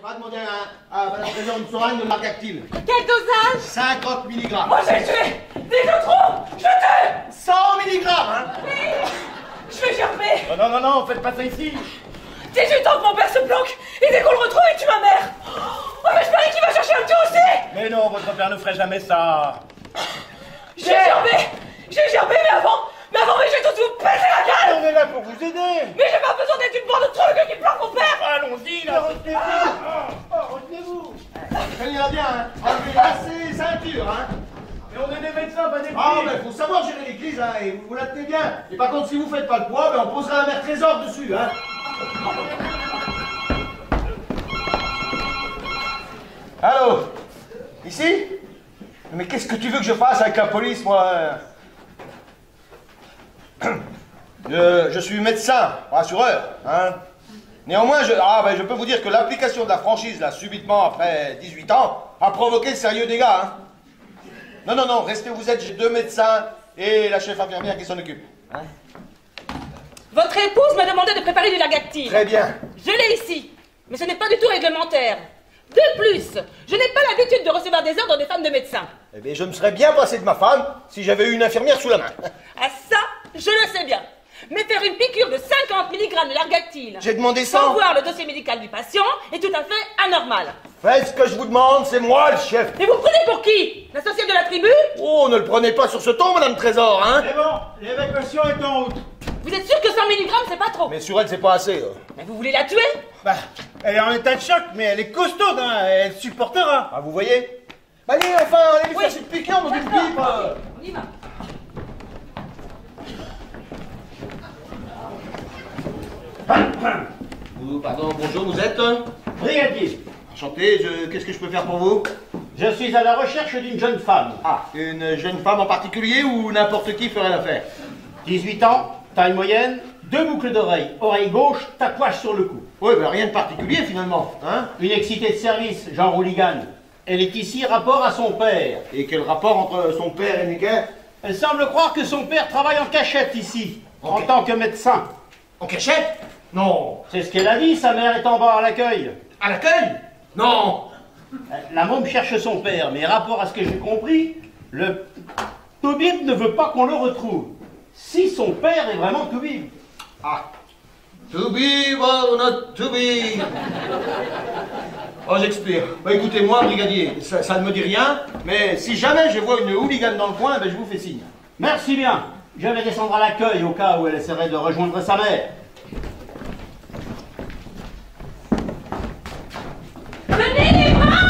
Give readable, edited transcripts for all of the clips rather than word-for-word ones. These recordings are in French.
va demander à Madame Président une seringue de Largactile. Quel dosage? 50 mg. Moi j'ai tué. Dès que trop, je tue. 100 mg, hein. Oui. Je vais gerber. Non, non, non, faites pas ça ici. 18 ans que mon père se planque. Et dès qu'on le retrouve, il tue ma mère. Oh, mais je parie qu'il va chercher un tueur aussi. Mais non, votre père ne ferait jamais ça. J'ai gerbé, mais avant, je vais tous vous péter la gueule. On est là pour vous aider. Mais j'ai pas besoin d'être une bande de trucs qui planquent mon père. Allons-y, là, retenez-vous. Retenez-vous. Tenez-la bien, hein. Enlevez-la ses ceintures, hein. Mais on est des médecins, pas des Ah, filles. mais faut savoir gérer les crises, hein, et vous la tenez bien. Et par contre, si vous faites pas le poids, ben on posera la mère Trésor dessus, hein. Allô? Ici? Mais qu'est-ce que tu veux que je fasse avec la police, moi? Je suis médecin, rassureur, hein. Néanmoins, je peux vous dire que l'application de la franchise, là, subitement, après 18 ans, a provoqué de sérieux dégâts, hein. Non, non, non, restez où vous êtes, j'ai 2 médecins et la chef infirmière qui s'en occupe. Hein? Votre épouse m'a demandé de préparer du Largactil. Très bien. Je l'ai ici, mais ce n'est pas du tout réglementaire. De plus, je n'ai pas l'habitude de recevoir des ordres des femmes de médecins. Eh bien, je me serais bien passé de ma femme si j'avais eu une infirmière sous la main. Ah ça, je le sais bien. Mais faire une piqûre de 50 mg de Largactil J'ai demandé sans 100. voir le dossier médical du patient est tout à fait anormal. Faites ce que je vous demande, c'est moi le chef. Et vous prenez pour qui? L'associé de la tribu? Oh, ne le prenez pas sur ce ton, Madame Trésor, hein. C'est bon, l'évacuation est en route. Vous êtes sûr que 100 mg c'est pas trop? Mais sur elle, c'est pas assez. Mais vous voulez la tuer? Bah, elle est en état de choc, mais elle est costaude, hein. Elle supportera. Ah, vous voyez? Allez, enfin, allez lui Oui. faire cette piqûre dans une pipe. On y va. Pardon, bonjour, vous êtes? Brigadier, Enchanté, qu'est-ce que je peux faire pour vous? je suis à la recherche d'une jeune femme. Ah, une jeune femme en particulier ou n'importe qui ferait l'affaire? 18 ans, taille moyenne, 2 boucles d'oreilles. Oreille gauche, tatouage sur le cou. Oui, ben rien de particulier finalement, hein? Une excitée de service, genre hooligan. Elle est ici rapport à son père. Et quel rapport entre son père et Necker? Elle semble croire que son père travaille en cachette ici, en Ok. tant que médecin. En cachette? Non. C'est ce qu'elle a dit, sa mère est en bas à l'accueil. À l'accueil? Non. La môme cherche son père, mais rapport à ce que j'ai compris, le Toubib ne veut pas qu'on le retrouve. Si son père est vraiment Toubib. Ah. To be or not to be. Oh, j'expire. Bah écoutez, moi, brigadier, ça ne me dit rien, mais si jamais je vois une hooligan dans le coin, ben je vous fais signe. Merci bien. Je vais descendre à l'accueil au cas où elle essaierait de rejoindre sa mère. Tenez les bras!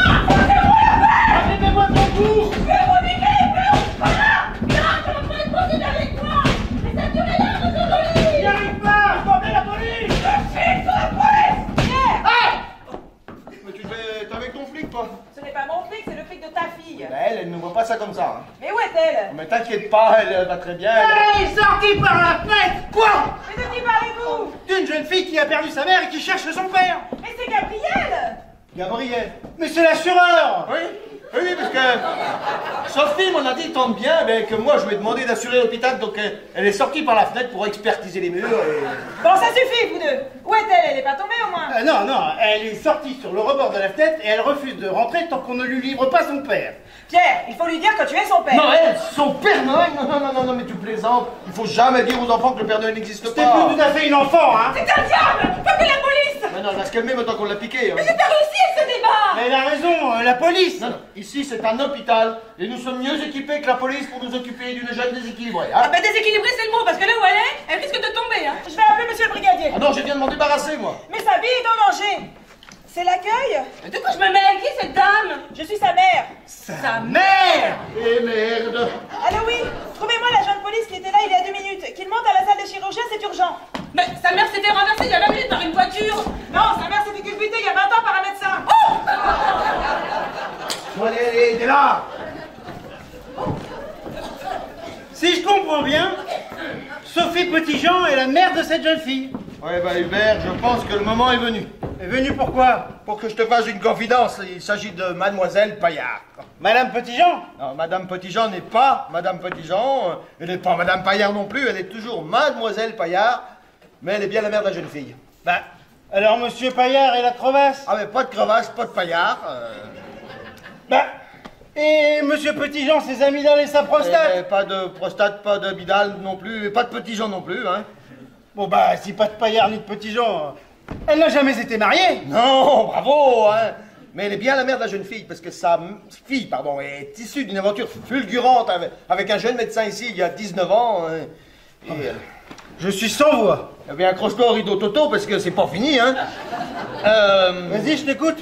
Arrêtez-moi ton cou! Je vais vous niquer les plombs! Voilà! Là, ça va pas être possible avec moi! Les assurés là, je suis joli! N'y arrive pas! Attendez la police! Je suis sous la police! Mais tu fais... T'es avec ton flic, toi? Ce n'est pas mon flic, c'est le flic de ta fille. Ben, elle ne voit pas ça comme ça. Hein. Mais où est-elle? Mais t'inquiète pas, elle va très bien. Elle est sortie par la fenêtre! Quoi? Mais de qui parlez-vous? D'une jeune fille qui a perdu sa mère et qui cherche son père! Mais c'est Gabriel! Gabriel. Mais c'est l'assureur! Oui, oui, parce que Sophie m'en a dit tant de bien ben, que moi je lui ai demandé d'assurer l'hôpital, donc elle est sortie par la fenêtre pour expertiser les murs et... Bon, ça suffit, vous deux! Où est-elle? Elle n'est pas tombée au moins? Non, non, elle est sortie sur le rebord de la fenêtre et elle refuse de rentrer tant qu'on ne lui livre pas son père. Pierre, il faut lui dire que tu es son père! Non, elle, son Père Noël? Non, non, non, non, non, mais tu plaisantes. Il faut jamais dire aux enfants que le Père Noël n'existe C'était pas. plus tout à fait une enfant, hein! C'est un diable! Appelez la police! Mais non, elle va se calmer maintenant qu'on l'a piqué. Hein. Mais j'ai pas réussi avec ce débat! Mais elle a raison, la police! Non, non, ici c'est un hôpital et nous sommes mieux équipés que la police pour nous occuper d'une jeune déséquilibrée. Hein. Ah ben déséquilibré c'est le mot, parce que là où elle risque de tomber, hein. Je vais appeler monsieur le brigadier. Ah non, je viens de m'en débarrasser, moi. Mais sa vie est en danger. C'est l'accueil? De quoi je me mêle? Qui est cette dame? Je suis sa mère. Sa mère? Eh merde. Allô, oui. Trouvez-moi l'agent de police qui était là il y a 2 minutes. Qu'il monte à la salle de chirurgien, c'est urgent. Mais sa mère s'était renversée il y a 20 minutes par une voiture. Non, sa mère s'est fait culbuter il y a 20 ans par un médecin. Bon, allez, t'es là. Si je comprends bien, Sophie Petitjean est la mère de cette jeune fille. Ouais, bah Hubert, je pense que le moment est venu. Est venue pourquoi? Pour que je te fasse une confidence, il s'agit de Mademoiselle Paillard. Madame Petitjean? Non, Madame Petitjean n'est pas Madame Petitjean, elle n'est pas Madame Paillard non plus, elle est toujours Mademoiselle Paillard, mais elle est bien la mère de la jeune fille. Bah, Alors, monsieur Paillard et la crevasse? Ah, mais pas de crevasse, pas de paillard. Bah, et monsieur Petitjean, ses amygdales et sa prostate? Pas de prostate, pas de bidale non plus, et pas de Petitjean non plus, hein. Bon, bah, si pas de Paillard ni de Petitjean, elle n'a jamais été mariée? Non, bravo, hein. Mais elle est bien la mère de la jeune fille, parce que sa fille, pardon, est issue d'une aventure fulgurante avec un jeune médecin ici, il y a 19 ans. Hein. Et, je suis sans voix. Eh bien, accroche-toi au rideau Toto, parce que c'est pas fini, hein. Vas-y, je t'écoute.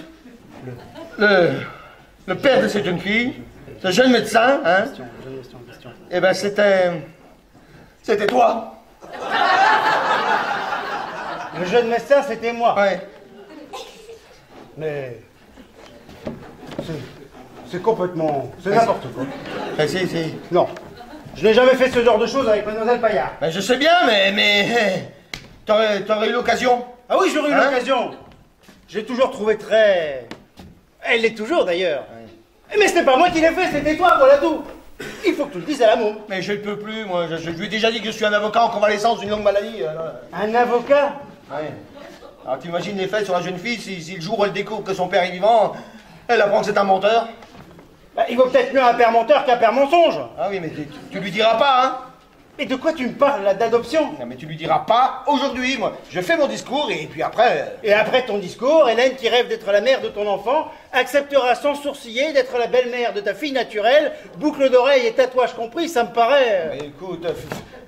Le père de cette jeune fille, ce jeune médecin, hein. Question. Eh ben, c'était toi. Le jeune médecin, c'était moi. Ouais. Mais... C'est complètement... C'est n'importe quoi. Si. Non. Je n'ai jamais fait ce genre de choses avec mademoiselle Paillard. Ben, je sais bien, mais t'aurais eu l'occasion. Ah oui, j'aurais eu l'occasion. J'ai toujours trouvé très... Elle l'est toujours, d'ailleurs. Ouais. Mais ce n'est pas moi qui l'ai fait, c'était toi, voilà tout. Il faut que tu le dises à l'amour. Mais je ne peux plus, moi. Je lui ai déjà dit que je suis un avocat en convalescence d'une longue maladie. Un avocat? Ouais. Alors, t'imagines l'effet sur la jeune fille si le jour où elle découvre que son père est vivant, elle apprend que c'est un menteur? Bah, il vaut peut-être mieux un père menteur qu'un père mensonge. Ah oui, mais tu lui diras pas, hein? Et de quoi tu me parles, là, d'adoption? Non, mais tu lui diras pas aujourd'hui, moi. Je fais mon discours et puis après... Et après ton discours, Hélène, qui rêve d'être la mère de ton enfant, acceptera sans sourciller d'être la belle-mère de ta fille naturelle, boucle d'oreille et tatouage compris, ça me paraît... Mais écoute,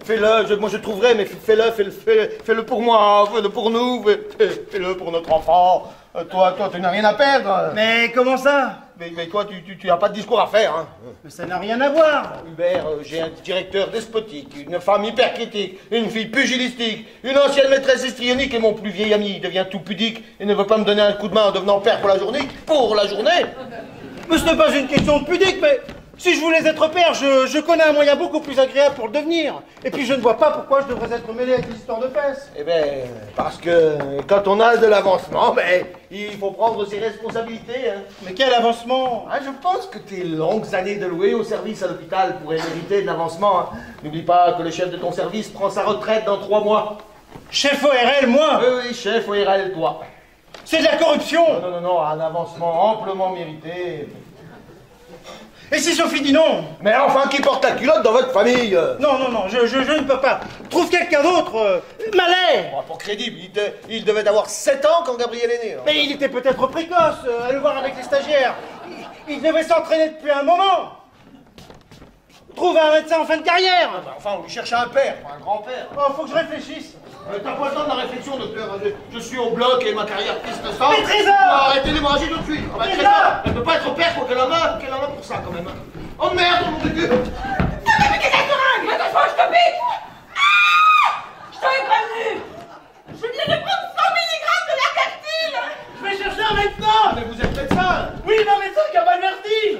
fais-le, moi je trouverai, mais fais-le pour moi, fais-le pour nous, fais-le pour notre enfant. Toi, tu n'as rien à perdre. Mais comment ça? Mais toi, tu n'as pas de discours à faire, hein. Mais ça n'a rien à voir. Hubert, j'ai un directeur despotique, une femme hypercritique, une fille pugilistique, une ancienne maîtresse histrionique et mon plus vieil ami devient tout pudique et ne veut pas me donner un coup de main en devenant père pour la journée. Mais ce n'est pas une question de pudique, mais si je voulais être père, je connais un moyen beaucoup plus agréable pour le devenir. Et puis je ne vois pas pourquoi je devrais être mêlé à des histoires de fesses. Eh bien, parce que quand on a de l'avancement, il faut prendre ses responsabilités. Hein. Mais quel avancement? Je pense que tes longues années de louer au service à l'hôpital pourraient mériter de l'avancement. Hein. N'oublie pas que le chef de ton service prend sa retraite dans 3 mois. Chef ORL, moi? Oui, chef ORL, toi. C'est de la corruption. Non, un avancement amplement mérité. Et si Sophie dit non? Mais enfin, qui porte la culotte dans votre famille? Non, je ne peux pas. Trouve quelqu'un d'autre. Malais. Pour crédible, il devait avoir 7 ans quand Gabriel est né. Hein. Mais il était peut-être précoce, à le voir avec les stagiaires. Il devait s'entraîner depuis un moment. Trouve un médecin en fin de carrière. Enfin, on lui cherche un père, pas un grand-père. Oh, faut que je réfléchisse. T'as pas le temps de la réflexion, docteur. Je suis au bloc et ma carrière pisse le sang. Mais Trésor! Arrêtez l'hémorragie tout de suite. Trésor! Elle peut pas être père, quoi qu'elle en a pour ça, quand même. Oh merde, mon Dieu! Mais qu'est-ce que tu ringues? Attends, je te pique! Je t'avais prévenu! Je viens de prendre 100 mg de la cactine! Je vais chercher un médecin. Mais vous êtes médecin! Oui, un médecin qui a pas le vertige.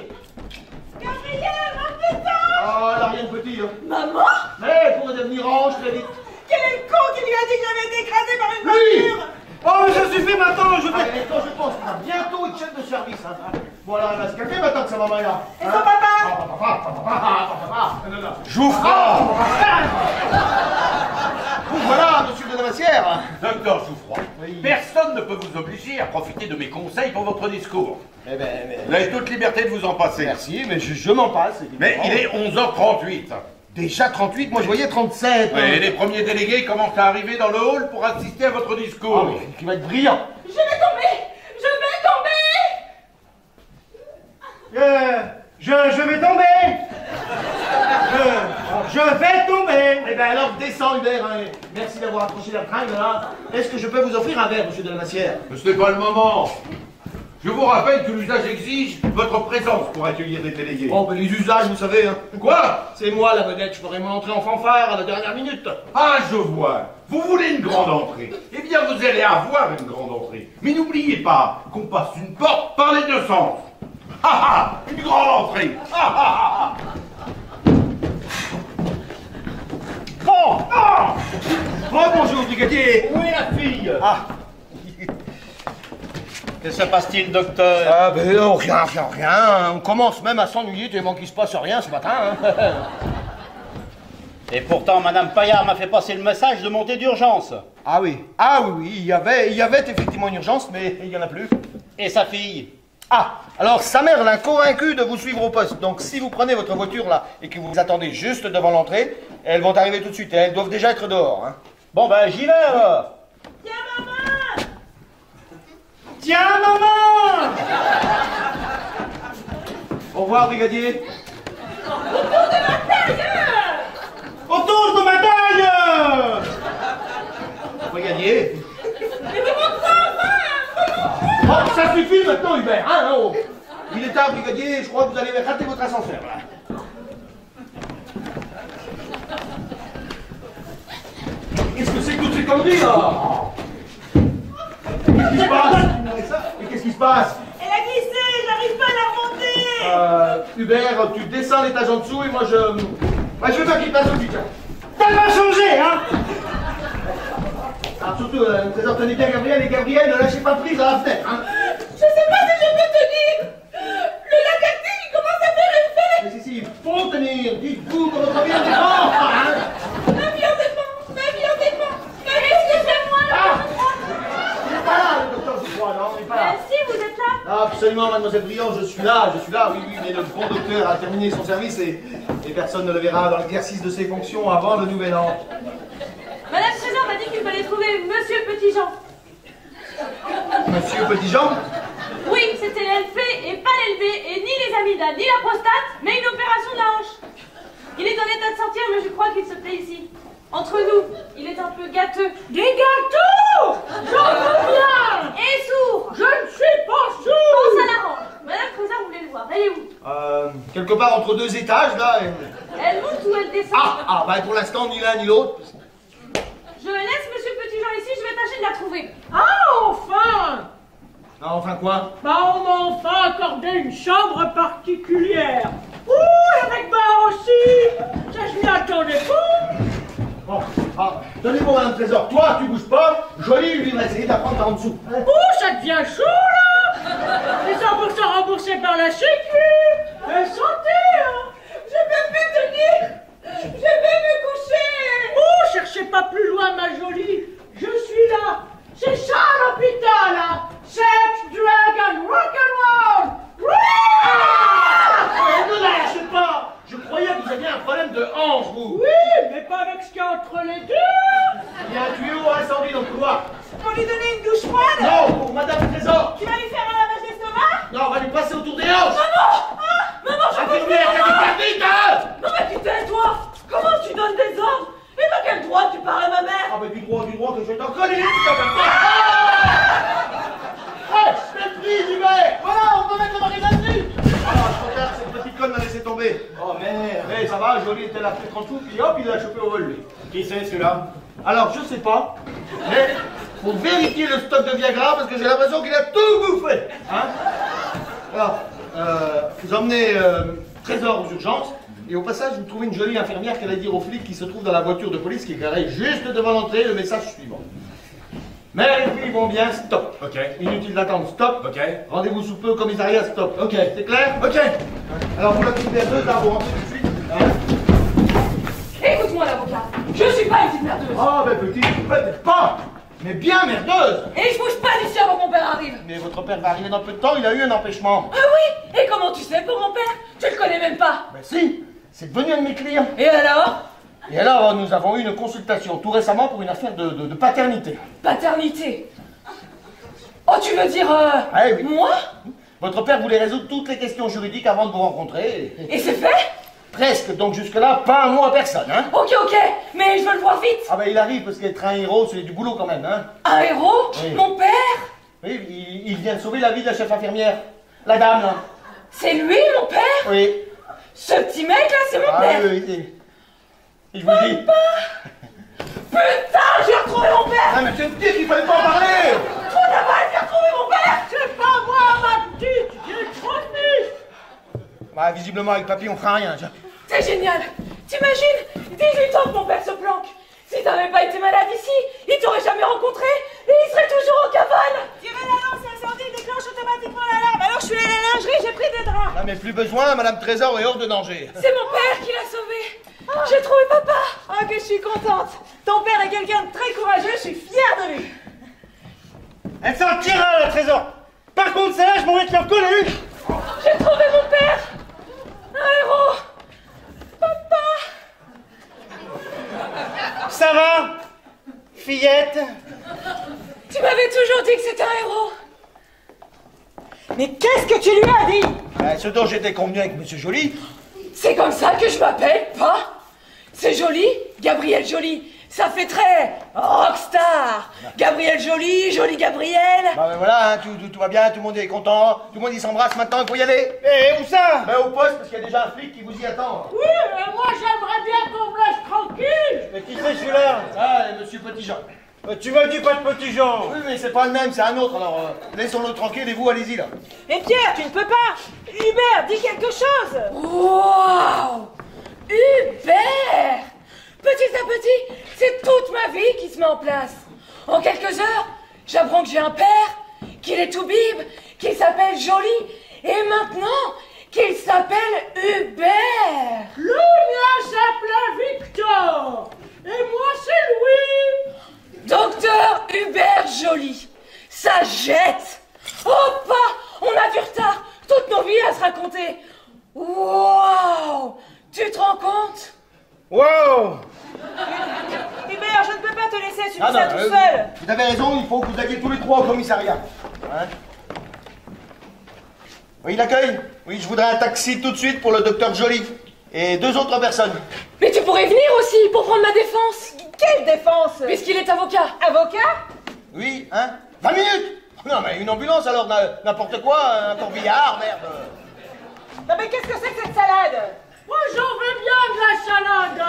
Gabriel, un médecin! Ah, elle a rien de petit, hein. Maman? Mais elle pourrait devenir ange très vite. Quel est le con qui lui a dit que j'avais été écrasé par une Oui. voiture? Oh, mais ça suffit maintenant, je vais... Quand je pense qu'on a bientôt une chef de service, hein. Voilà, elle va se calmer maintenant que sa maman est là. Et son papa? Non. Jouffroy! Voilà, monsieur de la Massière. Docteur Jouffroy, personne ne peut vous obliger à profiter de mes conseils pour votre discours. Mais... Vous avez toute liberté de vous en passer. Merci, mais je m'en passe. Mais il est 11h38. Déjà 38, moi je voyais 37. Et les premiers délégués commencent à arriver dans le hall pour assister à votre discours. Oh, mais qui va être brillant. Je vais tomber! Je vais tomber! Je vais tomber. Je vais tomber. Eh bien alors descends Hubert, hein. Merci d'avoir accroché la tringle là. Est-ce que je peux vous offrir un verre, monsieur de la Massière? Mais ce n'est pas le moment. Je vous rappelle que l'usage exige votre présence pour accueillir des délégués. Oh, mais les usages, vous savez, hein. Quoi? C'est moi la vedette, je ferai mon entrée en fanfare à la dernière minute. Ah, je vois. Vous voulez une grande entrée. Eh bien, vous allez avoir une grande entrée. Mais n'oubliez pas qu'on passe une porte par les deux sens. Une grande entrée. Bon! Bonjour, brigadier. Où est la fille? Que se passe-t-il, docteur? Ah ben rien. On commence même à s'ennuyer tellement qu'il se passe rien ce matin. Hein. Et pourtant, Madame Paillard m'a fait passer le message de montée d'urgence. Ah oui, oui, il y avait effectivement une urgence, mais il n'y en a plus. Et sa fille? Ah, alors sa mère l'a convaincue de vous suivre au poste. Donc si vous prenez votre voiture là et que vous attendez juste devant l'entrée, elles vont arriver tout de suite. Et elles doivent déjà être dehors. Hein. Bon ben j'y vais alors. Tiens, maman! Tiens, maman! Au revoir, brigadier. Autour de ma taille! Brigadier. Mais comment ça, Oh, ça suffit maintenant, Hubert. Hein, oh. Il est tard, brigadier. Je crois que vous allez rater votre ascenseur. Là. Qu'est-ce que c'est que toutes ces conneries là? Qu'est-ce qui se passe? Mais qu'est-ce qui se passe? Elle a glissé, j'arrive pas à la remonter! Hubert, tu descends l'étage en dessous et moi je... Bah, je veux pas qu'il passe au tiens. Ça va changer, hein? Alors surtout, Trésor, tenez bien Gabriel, et Gabriel, ne lâchez pas prise à la fenêtre, hein. Je sais pas si je peux tenir! Le lacati, il commence à faire effet! Mais si, il faut tenir. Dites-vous que votre vie en dépend, hein. Ma vie en dépend! Ma vie en dépend! Ma vie, excusez-moi! Il n'est pas là, le docteur, je crois, non, il n'est pas là. Si, vous êtes là! Ah, absolument, mademoiselle Briand, je suis là, oui, mais le bon docteur a terminé son service et personne ne le verra dans l'exercice de ses fonctions avant le nouvel an. Madame Trésor m'a dit qu'il fallait trouver Monsieur Petitjean. Monsieur Petitjean? Oui, c'était l'LP et pas l'LV, et ni les amygdales, ni la prostate, mais une opération de la hanche. Il est en état de sortir, mais je crois qu'il se plaît ici. Entre nous, il est un peu gâteux. Des gâteaux! J'en veux bien! Et sourd. Je ne suis pas Oh, sourd! ça l'arrange. Madame Trésor voulait le voir. Elle est où? Quelque part entre deux étages, là. Elle monte ou elle descend? Bah pour l'instant, ni l'un ni l'autre. Je laisse Monsieur Petitjean ici, je vais tâcher de la trouver. Ah, enfin! Ah, enfin quoi? Bah, on m'a enfin accordé une chambre particulière. Ouh, avec bar aussi! Ça, je m'y attendais pas! Bon, tenez-moi, Madame Trésor, toi, tu bouges pas, Jolie, lui, va essayer d'apprendre par en dessous. Hein? Ouh, ça devient chaud, là! Les 100% remboursés par la Sécu! Santé, hein! Je peux plus tenir! Je vais me coucher! Oh, cherchez pas plus loin, ma jolie! Je suis là! C'est ça, l'hôpital, là! Sex, drug and rock'n'roll! Ne lâchez pas! Je croyais que vous aviez un problème de hanche, vous. Oui, mais pas avec ce qu'il y a entre les deux! Il y a un tuyau à incendie dans le couloir. Pour lui donner une douche froide? Non, pour Madame Trésor. Tu vas lui faire un lavage d'estomac? Non, on va lui passer autour des hanches. Maman! Maman, je peux plus! Infirmière, t'as vite, hein! Non mais tu tais-toi! Comment tu donnes des ordres? Et de quel droit tu parles à ma mère? Ah, mais du droit, que je t'en connais, tu t'en même pas. Méprise, Hubert! Voilà, on peut mettre le mari là-dessus! Ah, je préfère que cette petite conne m'a laissé tomber. Oh merde! Mais ça va, Jolie était là fait 30 sous, puis hop, il l'a chopé au vol, lui. Qui c'est celui-là? Alors, je sais pas, mais faut vérifier le stock de Viagra parce que j'ai l'impression qu'il a tout bouffé. Hein? Alors, vous emmenez Trésor aux urgences. Et au passage, vous trouvez une jolie infirmière qui allait dire aux flics qui se trouvent dans la voiture de police qui est garée juste devant l'entrée le message suivant. Mère et fille vont bien, stop. Ok. Inutile d'attendre, stop. Ok. Rendez-vous sous peu au commissariat, stop. Ok. C'est clair? Ok. Alors vous la trouvez à deux, là, vous rentrez tout de suite. Hein? Écoute-moi, l'avocat. Je suis pas une petite merdeuse. Oh, mais petite, peut-être pas, mais bien merdeuse. Et je bouge pas d'ici avant que mon père arrive. Mais votre père va arriver dans peu de temps, il a eu un empêchement. Ah oui? Et comment tu sais pour mon père? Tu le connais même pas. Ben si, c'est devenu un de mes clients. Et alors? Et alors, nous avons eu une consultation tout récemment pour une affaire de paternité. Paternité. Oh, tu veux dire Ah oui. moi? Votre père voulait résoudre toutes les questions juridiques avant de vous rencontrer. Et c'est fait? Presque, donc jusque-là, pas un mot à personne, hein? Ok, mais je veux le voir vite. Ah ben il arrive parce qu'être un héros, c'est du boulot quand même, hein? Un héros? Oui. Mon père? Oui, il vient de sauver la vie de la chef infirmière. La dame, là. C'est lui, mon père? Oui. Ce petit mec là, c'est mon père. Oui, oui. Et je vous dis... Putain, j'ai retrouvé mon père. Ah mais tu me dis qu'il fallait pas en parler. Trop de mal, j'ai retrouvé mon père. C'est pas moi, ma petite! J'ai trop de mus! Bah visiblement avec papy on fera rien, tiens. C'est génial. T'imagines 18 ans que mon père se planque. Si t'avais pas été malade ici, il t'aurait jamais rencontré et il serait toujours en cavale. Tirez la lance incendie, déclenche automatiquement l'alarme. Alors je suis allée à la lingerie, j'ai pris des draps. Ah mais plus besoin, Madame Trésor est hors de danger. C'est mon père qui l'a sauvé. J'ai trouvé papa. Ah, que je suis contente. Ton père est quelqu'un de très courageux, je suis fière de lui. Elle s'en tirera, la trésor. Par contre, celle-là, je m'en vais te faire coller. J'ai trouvé mon père. Un héros. Papa. Ça va, fillette? Tu m'avais toujours dit que c'était un héros. Mais qu'est-ce que tu lui as dit? Ce dont j'étais convenu avec Monsieur Joly. C'est comme ça que je m'appelle, pas? C'est Joly, Gabriel Joly. Ça fait très rockstar. Gabriel Joly, Joly Gabriel. Bah voilà, hein, tout va bien, tout le monde est content, tout le monde il s'embrasse maintenant, il faut y aller. Eh, où ça? Bah au poste, parce qu'il y a déjà un flic qui vous y attend. Oui, mais moi j'aimerais bien qu'on me laisse tranquille. Mais qui c'est celui-là? Ah, Monsieur Petit-Jean. Tu m'as dit pas de petit Jean. Oui, mais c'est pas le même, c'est un autre, alors laissons-le tranquille et vous, allez-y là. Mais Pierre, tu ne peux pas. Hubert, dis quelque chose. Waouh, Hubert. Petit à petit, c'est toute ma vie qui se met en place. En quelques heures, j'apprends que j'ai un père, qu'il est tout bib, qu'il s'appelle Joly, et maintenant qu'il s'appelle Hubert. Le mien s'appelait Victor. Et moi c'est Louis. Docteur Hubert Joly, ça jette. Oh pas, on a du retard, toutes nos vies à se raconter. Waouh, tu te rends compte? Wow. Hubert, je ne peux pas te laisser subir Ah non, ça tout seul. vous avez raison, il faut que vous alliez tous les trois au commissariat. Hein? Oui, l'accueil? Oui, je voudrais un taxi tout de suite pour le docteur Joly. Et 2 autres personnes. Mais tu pourrais venir aussi pour prendre ma défense. Quelle défense? Puisqu'il est avocat. Avocat? Oui, hein? 20 minutes! Non, mais une ambulance alors, n'importe quoi, un corbillard, merde. Non mais qu'est-ce que c'est que cette salade? Moi j'en veux bien de la salade.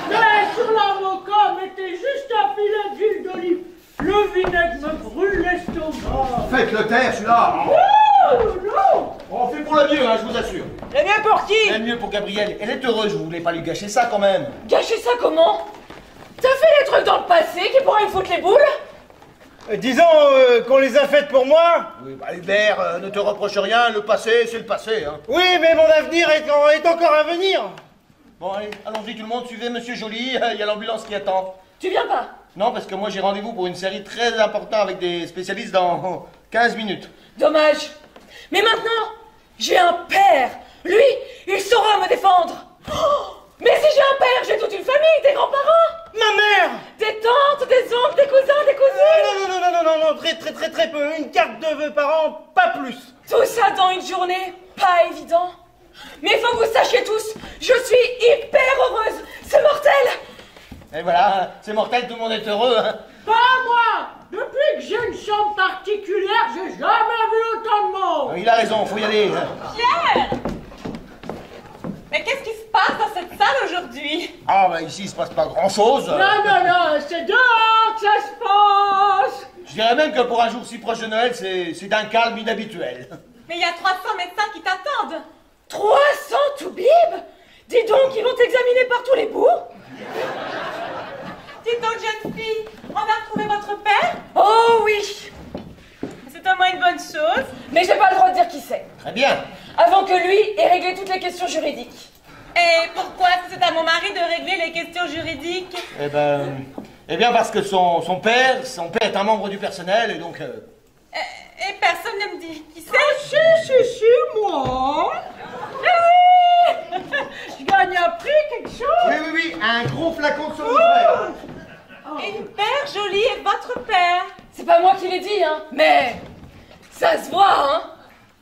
Mais sur la moca, mettez juste un filet d'huile d'olive. Le vinaigre me brûle l'estomac. Faites-le taire, celui-là. Oh non. On fait pour le mieux, hein, je vous assure. Le mieux pour qui? Le mieux pour Gabrielle. Elle est heureuse, vous voulez pas lui gâcher ça quand même. Gâcher ça comment? T'as fait des trucs dans le passé qui pourraient me foutre les boules? Disons qu'on les a faites pour moi. Oui, bah Hubert, ne te reproche rien, le passé, c'est le passé, hein. Oui, mais mon avenir est encore à venir. Bon, allez, allons-y tout le monde, suivez Monsieur Joly, il y a l'ambulance qui attend. Tu viens pas? Non, parce que moi j'ai rendez-vous pour une série très importante avec des spécialistes dans 15 minutes. Dommage. Mais maintenant, j'ai un père. Lui, il saura me défendre. Oh, mais si j'ai un père, j'ai toute une famille, des grands-parents. Ma mère. Des tantes, des oncles, des cousins, des cousines. Non, très peu. Une carte de vœux par an, pas plus. Tout ça dans une journée, pas évident. Mais il faut que vous sachiez tous, je suis hyper heureuse. C'est mortel. Et voilà, c'est mortel, tout le monde est heureux, hein. Pas moi. Depuis que j'ai une chambre particulière, j'ai jamais vu autant de monde. Il a raison, faut y aller. Pierre! Mais qu'est-ce qui se passe dans cette salle aujourd'hui? Ah, bah ici, il se passe pas grand-chose. Non, c'est dehors que ça se passe. Je dirais même que pour un jour si proche de Noël, c'est d'un calme inhabituel. Mais il y a 300 médecins qui t'attendent. 300 toubib. Dis donc, ils vont t'examiner par tous les bouts. Dites donc, jeune fille, on va retrouver votre père? Oh oui. C'est au moins une bonne chose. Mais j'ai pas le droit de dire qui c'est. Très bien. Avant que lui ait réglé toutes les questions juridiques. Et pourquoi est-ce que c'est à mon mari de régler les questions juridiques? Eh bien parce que son père est un membre du personnel et donc... Et personne ne me dit qui c'est? Si, moi. Je gagne un prix, quelque chose. Oui, un gros flacon de somnifère. Hubert Joly est votre père. C'est pas moi qui l'ai dit, hein. Mais ça se voit, hein.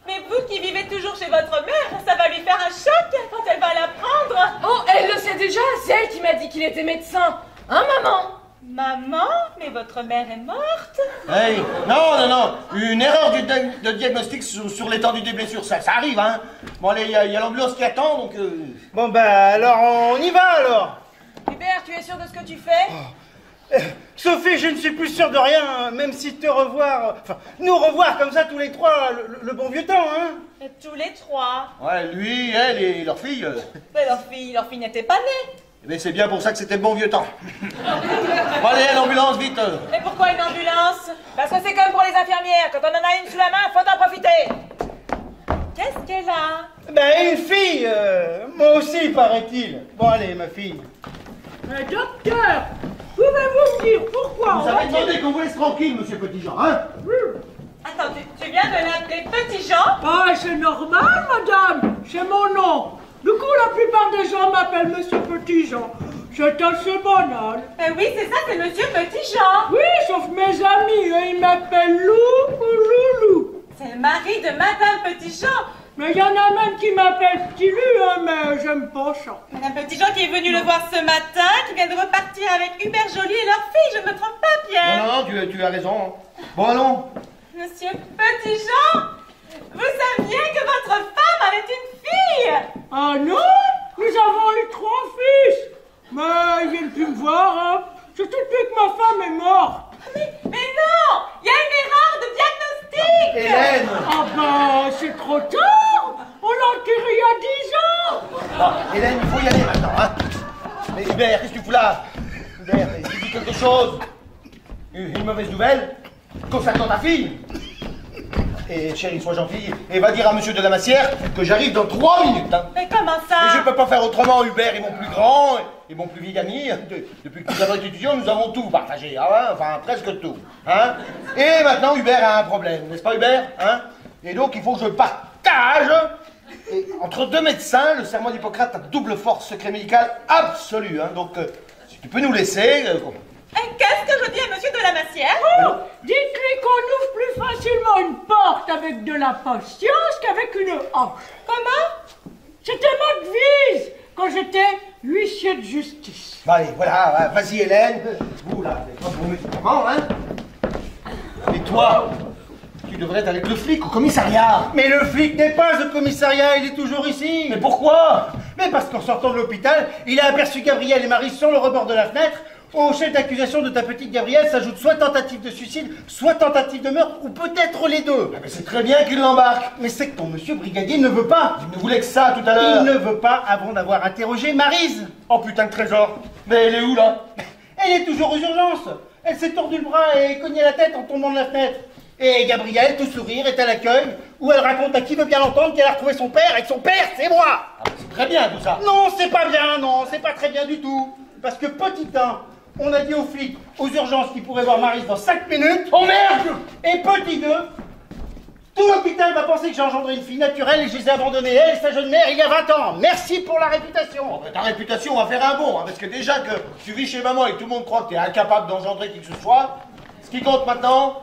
Mais vous qui vivez toujours chez votre mère, ça va lui faire un choc quand elle va l'apprendre. Oh, elle le sait déjà. C'est elle qui m'a dit qu'il était médecin. Hein, maman? Maman, mais votre mère est morte. Hey, non, une erreur de diagnostic sur l'étendue des blessures, ça arrive, hein. Bon, allez, il y a l'ambulance qui attend, donc... Bon, bah, alors, on y va, alors. Hubert, tu es sûr de ce que tu fais? Sophie, je ne suis plus sûr de rien, hein, même si nous revoir comme ça tous les trois, le bon vieux temps, hein. Et tous les trois. Ouais, lui, elle et leur fille... Mais leur fille n'était pas née. Mais c'est bien pour ça que c'était le bon vieux temps. Bon, allez, à l'ambulance, vite. Mais pourquoi une ambulance? Parce que c'est comme pour les infirmières. Quand on en a une sous la main, faut en profiter. Qu'est-ce qu'elle a? Ben, une fille, Moi aussi, paraît-il. Bon, allez, ma fille. Mais docteur, pouvez-vous me dire pourquoi Vous avez demandé qu'on vous laisse tranquille, monsieur Petit-Jean, hein? Attends, tu viens de l'appeler Petit Jean? Ah, c'est normal, madame. C'est mon nom. Du coup, la plupart des gens m'appellent Monsieur Petit-Jean. C'est assez banal. Oui, c'est ça, c'est Monsieur Petit Jean. Oui, sauf mes amis, eux, ils m'appellent Lou ou Loulou. C'est le mari de Madame Petit Jean. Mais il y en a même qui m'appellent Petit Lu, hein, mais j'aime pas ça. Madame Petit Jean qui est venue le voir ce matin, qui vient de repartir avec Hubert Joly et leur fille, je ne me trompe pas, Pierre. Non, tu as raison. Bon, allons. Monsieur Petit Jean, vous saviez que votre femme avait une fille? Ah non, nous avons eu 3 fils. Mais ils viennent plus me voir, hein. Surtout depuis que ma femme est morte. Mais non, il y a une erreur de diagnostic. Hélène! Ah ben, c'est trop tard. On l'a enterré il y a 10 ans. Ah, Hélène, il faut y aller maintenant, hein? Mais Hubert, qu'est-ce que tu fous là? Hubert, tu dis quelque chose? Une mauvaise nouvelle? Concernant ta fille? Et chérie, sois gentille, et va dire à monsieur de la Massière que j'arrive dans 3 minutes, hein? Mais comment ça? Mais je peux pas faire autrement, Hubert est mon plus grand et mon plus vieil ami. Depuis que nous avons été étudiants, nous avons tout partagé, hein? Enfin presque tout, hein? Et maintenant, Hubert a un problème, n'est-ce pas Hubert, hein? Et donc il faut que je partage. Et entre 2 médecins, le serment d'Hippocrate a double force secret médical absolu, hein? Donc si tu peux nous laisser... Et qu'est-ce que je dis à Monsieur de la Massière? Oh, dites-lui qu'on ouvre plus facilement une porte avec de la patience qu'avec une hanche. Comment? C'était ma devise quand j'étais huissier de justice. Bah, allez, voilà, vas-y Hélène. Vous là, vous êtes pas vos médicaments, hein? Et toi, tu devrais être avec le flic au commissariat. Mais le flic n'est pas au commissariat, il est toujours ici. Mais pourquoi? Mais parce qu'en sortant de l'hôpital, il a aperçu Gabriel et Marie sur le rebord de la fenêtre. Au chef d'accusation de ta petite Gabrielle s'ajoute soit tentative de suicide, soit tentative de meurtre, ou peut-être les deux. Mais c'est très bien qu'il l'embarque. Mais c'est que ton monsieur brigadier ne veut pas. Il ne voulait que ça tout à l'heure. Il ne veut pas avant d'avoir interrogé Maryse. Oh putain de trésor. Mais elle est où là? Elle est toujours aux urgences. Elle s'est tordu le bras et cogné la tête en tombant de la fenêtre. Et Gabrielle, tout sourire, est à l'accueil, où elle raconte à qui veut bien l'entendre qu'elle a retrouvé son père, et que son père, c'est moi. Ah, c'est très bien tout ça. Non, c'est pas bien, non, c'est pas très bien du tout. Parce que petit 1, on a dit aux flics, aux urgences, qu'ils pourraient voir Maryse dans 5 minutes. Oh merde! Et petit 2, tout l'hôpital va penser que j'ai engendré une fille naturelle et que je les ai abandonnés, elle et sa jeune mère, il y a 20 ans. Merci pour la réputation. Oh, ben, ta réputation va faire un bond, hein, parce que déjà que tu vis chez maman et que tout le monde croit que tu es incapable d'engendrer qui que ce soit, ce qui compte maintenant,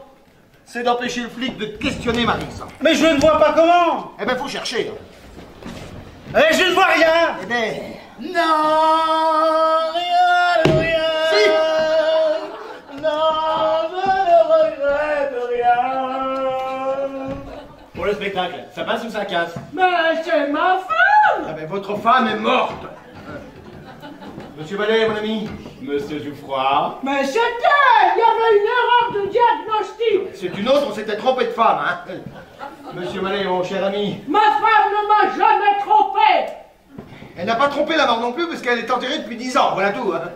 c'est d'empêcher le flic de questionner Maryse. Mais je ne vois pas comment. Eh ben, faut chercher. Hein. Et je ne vois rien. Eh ben... Non, rien de rien. Si. Non, je ne regrette rien. Pour le spectacle, ça passe ou ça casse? Mais c'est ma femme. Ah ben, votre femme est morte. Monsieur Ballet, mon ami. Monsieur Jouffroy. Mais c'était. Il y avait une erreur de diagnostic. C'est une autre, on s'était trompé de femme, hein. Monsieur Ballet, mon cher ami. Ma femme ne m'a jamais trompé. Elle n'a pas trompé la mort non plus, parce qu'elle est enterrée depuis 10 ans, voilà tout, hein.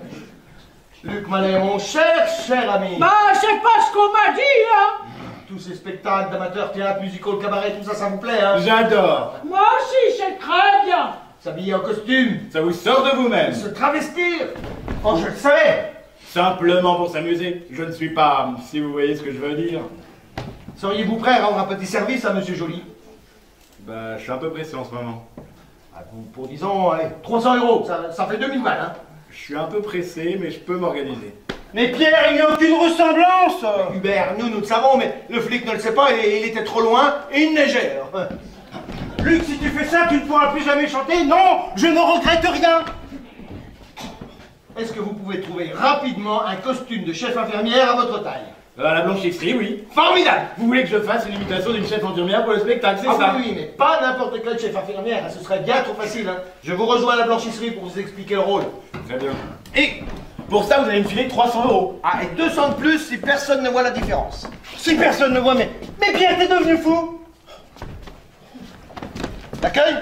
Luc Mallet, mon cher ami. Bah, c'est pas ce qu'on m'a dit, hein. Tous ces spectacles d'amateurs, théâtre, musical, cabaret, tout ça, ça vous plaît, hein? J'adore. Moi aussi, c'est très bien. S'habiller en costume, Ça vous sort de vous-même. se travestir. Oh, je le savais. Simplement pour s'amuser. Je ne suis pas, si vous voyez ce que je veux dire. Seriez-vous prêt à rendre un petit service à Monsieur Joly? Bah, je suis un peu pressé en ce moment. Ah, pour disons, allez, 300 €, ça fait 2000 balles, hein. Je suis un peu pressé, mais je peux m'organiser. Mais Pierre, il n'y a aucune ressemblance. Hubert, nous le savons, mais le flic ne le sait pas, et il était trop loin, et il neigeait. Luc, si tu fais ça, tu ne pourras plus jamais chanter. Non, je ne regrette rien. Est-ce que vous pouvez trouver rapidement un costume de chef infirmière à votre taille? À la blanchisserie, oui. Formidable! Vous voulez que je fasse une imitation d'une chef infirmière pour le spectacle, c'est Ah ça? oui, oui, mais pas n'importe quel chef infirmière, hein, ce serait bien trop facile. Hein. Je vous rejoins à la blanchisserie pour vous expliquer le rôle. Très bien. Et pour ça, vous allez me filer 300 €. Ah, et 200 de plus si personne ne voit la différence. Si personne ne voit, mais Pierre, t'es devenu fou. L'accueil?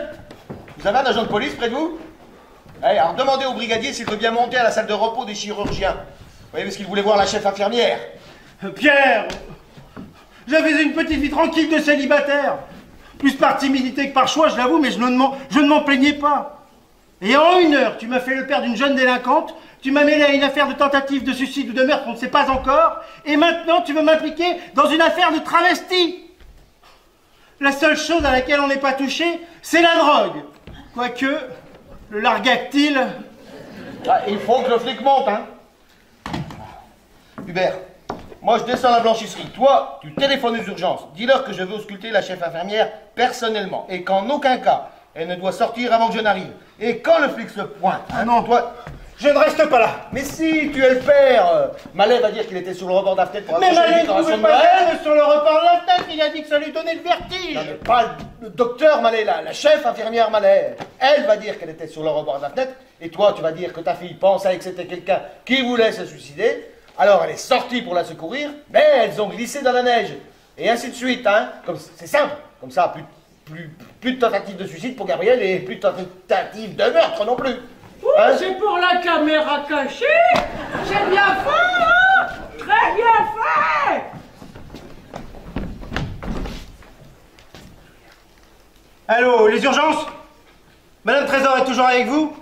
Vous avez un agent de police près de vous? Allez, alors demandez au brigadier s'il veut bien monter à la salle de repos des chirurgiens. Vous voyez, parce qu'il voulait voir la chef infirmière. Pierre, j'avais une petite vie tranquille de célibataire. Plus par timidité que par choix, je l'avoue, mais je ne m'en plaignais pas. Et en 1 heure, tu m'as fait le père d'une jeune délinquante, tu m'as mêlé à une affaire de tentative de suicide ou de meurtre, on ne sait pas encore, et maintenant tu veux m'impliquer dans une affaire de travesti. La seule chose à laquelle on n'est pas touché, c'est la drogue. Quoique, le largactyle... Ah, il faut que le flic monte, hein. Hubert, moi je descends à la blanchisserie. Toi, tu téléphones aux urgences. Dis-leur que je veux ausculter la chef infirmière personnellement. Et qu'en aucun cas, elle ne doit sortir avant que je n'arrive. Et quand le flic se pointe, hein, non, toi... Je ne reste pas là. Mais si, tu es le père. Mallet va dire qu'il était sur le rebord de la fenêtre pour Mais accrocher Mallet les ne décorations pouvait de pas Noël. être sur le rebord de la tête, il a dit que ça lui donnait le vertige. Non, mais pas le docteur Mallet, là, la chef infirmière Mallet. Elle va dire qu'elle était sur le rebord de la fenêtre, et toi, tu vas dire que ta fille pensait que c'était quelqu'un qui voulait se suicider. Alors elle est sortie pour la secourir, mais elles ont glissé dans la neige. Et ainsi de suite, hein. Comme c'est simple. Comme ça, plus de tentative de suicide pour Gabriel et plus de tentative de meurtre non plus. Hein? C'est pour la caméra cachée. C'est bien fait, hein? Très bien fait. Allô, les urgences? Madame Trésor est toujours avec vous?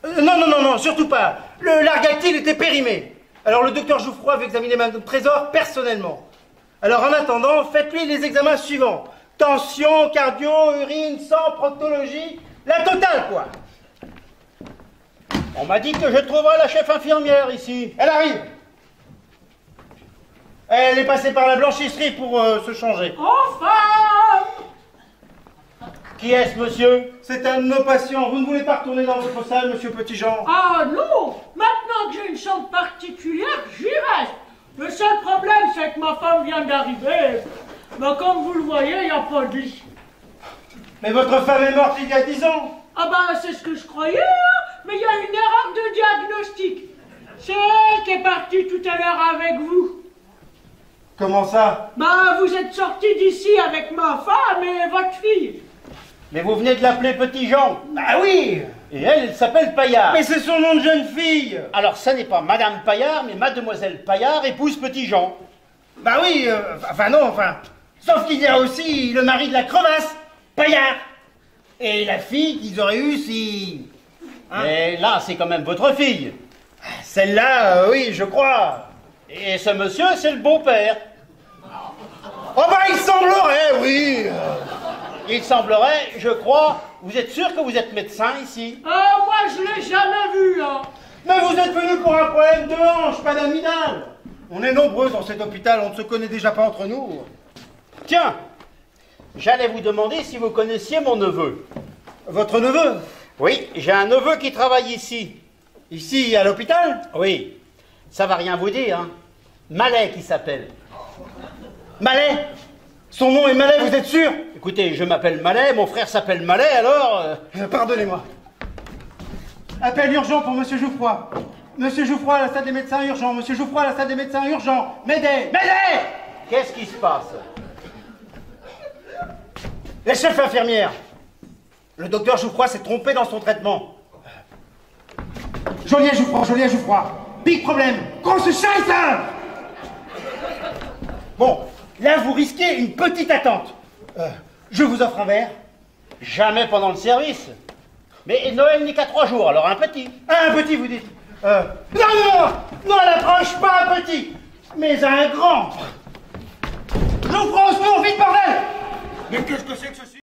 Non, surtout pas. Le largactyle était périmé. Alors le docteur Jouffroy veut examiner Madame Trésor personnellement. Alors en attendant, faites-lui les examens suivants. Tension, cardio, urine, sang, proctologie, la totale quoi. On m'a dit que je trouverais la chef infirmière ici. Elle arrive. Elle est passée par la blanchisserie pour se changer. Enfin. Qui est-ce, monsieur? C'est un de nos patients. Vous ne voulez pas retourner dans votre salle, monsieur Petitjean? Ah non. Maintenant que j'ai une chambre particulière, j'y reste. Le seul problème, c'est que ma femme vient d'arriver. Mais comme vous le voyez, il n'y a pas de lit. Mais votre femme est morte il y a 10 ans. Ah ben, c'est ce que je croyais, hein. Mais il y a une erreur de diagnostic. C'est elle qui est partie tout à l'heure avec vous. Comment ça? Ben, vous êtes sortis d'ici avec ma femme et votre fille. Mais vous venez de l'appeler Petit-Jean. Ah oui. Et elle s'appelle Paillard. Mais c'est son nom de jeune fille. Alors ça n'est pas Madame Paillard, mais Mademoiselle Paillard, épouse Petit-Jean. Bah oui, sauf qu'il y a aussi le mari de la crevasse, Paillard. Et la fille qu'ils auraient eue si... Hein? Mais là, c'est quand même votre fille. Celle-là, oui, je crois. Et ce monsieur, c'est le beau-père. Oh bah il semblerait, oui. Il semblerait, je crois, vous êtes sûr que vous êtes médecin ici? Moi, je l'ai jamais vu, hein. Mais vous êtes venu pour un problème de hanche, pas d'amidale. On est nombreux dans cet hôpital, on ne se connaît déjà pas entre nous. Tiens, j'allais vous demander si vous connaissiez mon neveu. Votre neveu? Oui, j'ai un neveu qui travaille ici. Ici, à l'hôpital? Oui, ça va rien vous dire, hein. Mallet qui s'appelle. Mallet? Son nom est Mallet, vous êtes sûr? Écoutez, je m'appelle Mallet, mon frère s'appelle Mallet, alors... Pardonnez-moi. Appel urgent pour Monsieur Jouffroy. Monsieur Jouffroy à la salle des médecins urgent. Monsieur Jouffroy à la salle des médecins urgent. M'aidez! M'aidez! Qu'est-ce qui se passe? La chef infirmière. Le docteur Jouffroy s'est trompé dans son traitement. Jolien Jouffroy. Big problème. Grosse chaise! Bon, là vous risquez une petite attente. Je vous offre un verre. Jamais pendant le service. Mais Noël n'est qu'à 3 jours, alors un petit. Un petit, vous dites? Non, à l'approche, pas un petit, mais un grand. Jouffroy au secours, vite bordel! Mais qu'est-ce que c'est que ceci?